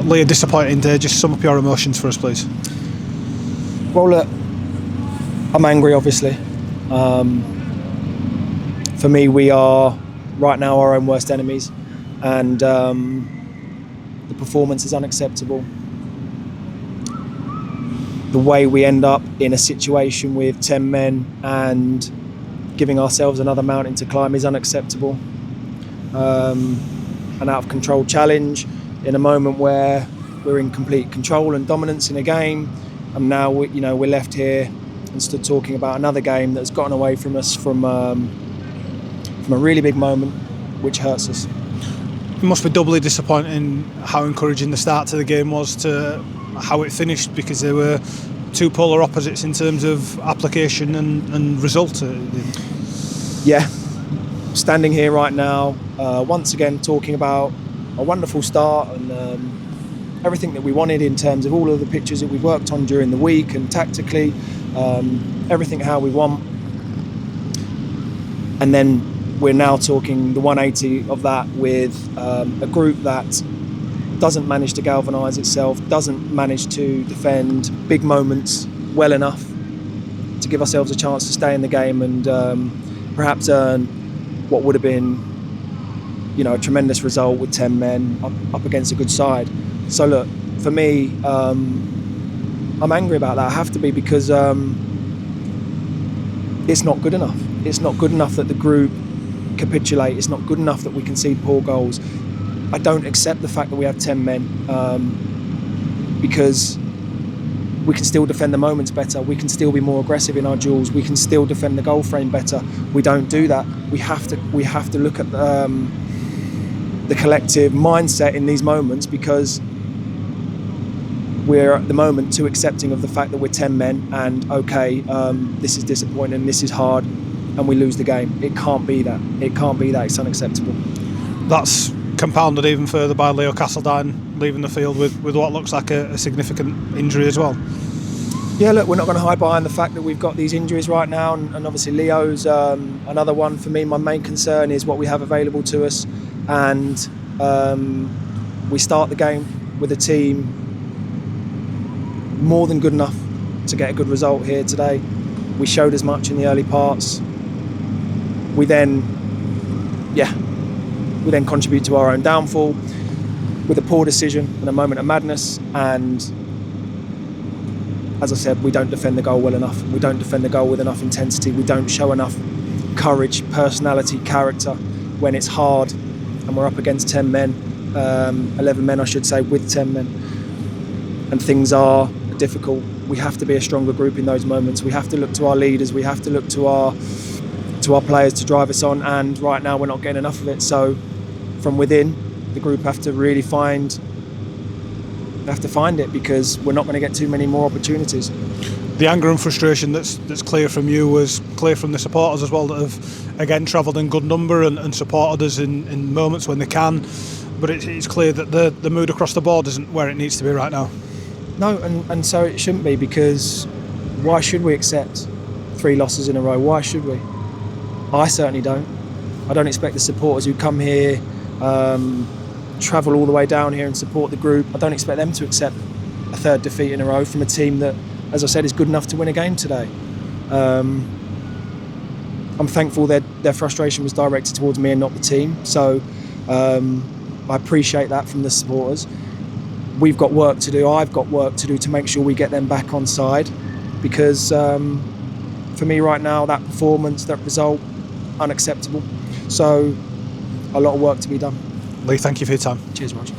Lee, a disappointing day. Just sum up your emotions for us, please. Well, look, I'm angry, obviously. For me, we are right now our own worst enemies, and the performance is unacceptable. The way we end up in a situation with 10 men and giving ourselves another mountain to climb is unacceptable. An out-of-control challenge in a moment where we're in complete control and dominance in a game, and now we're left here and stood talking about another game that's gotten away from us from a really big moment, which hurts us. It must be doubly disappointing how encouraging the start to the game was to how it finished, because there were two polar opposites in terms of application and result. Yeah, standing here right now, once again talking about a wonderful start and everything that we wanted in terms of all of the pictures that we've worked on during the week and tactically, everything how we want. And then we're now talking the 180 of that with a group that doesn't manage to galvanise itself, doesn't manage to defend big moments well enough to give ourselves a chance to stay in the game and perhaps earn what would have been, a tremendous result with 10 men up against a good side. So look, for me, I'm angry about that. I have to be, because it's not good enough. It's not good enough that the group capitulate. It's not good enough that we concede poor goals. I don't accept the fact that we have 10 men because we can still defend the moments better. We can still be more aggressive in our duels. We can still defend the goal frame better. We don't do that. We have to look at the collective mindset in these moments, because we're at the moment too accepting of the fact that we're 10 men and this is disappointing, this is hard, and we lose the game. It can't be that. It can't be that. It's unacceptable. That's compounded even further by Leo Castledine leaving the field with what looks like a significant injury as well. Yeah, look, we're not going to hide behind the fact that we've got these injuries right now, and obviously Leo's another one. For me, my main concern is what we have available to us, and we start the game with a team more than good enough to get a good result here today. We showed as much in the early parts. We then contribute to our own downfall with a poor decision and a moment of madness, and as I said, we don't defend the goal well enough. We don't defend the goal with enough intensity. We don't show enough courage, personality, character when it's hard and we're up against 10 men, 11 men I should say, with 10 men, and things are difficult. We have to be a stronger group in those moments. We have to look to our leaders. We have to look to our players to drive us on, and right now we're not getting enough of it. So from within, the group have to really find it, because we're not going to get too many more opportunities. The anger and frustration that's clear from you was clear from the supporters as well, that have again travelled in good number and supported us in moments when they can, but it's clear that the mood across the board isn't where it needs to be right now. No, and so it shouldn't be, because why should we accept 3 losses in a row? Why should we? I certainly don't. I don't expect the supporters who come here, travel all the way down here and support the group, I don't expect them to accept a 3rd defeat in a row from a team that, as I said, is good enough to win a game today. I'm thankful that their frustration was directed towards me and not the team, so I appreciate that from the supporters. We've got work to do, I've got work to do to make sure we get them back on side, because for me right now, that performance, that result, unacceptable. So a lot of work to be done. Lee, thank you for your time. Cheers, Roger.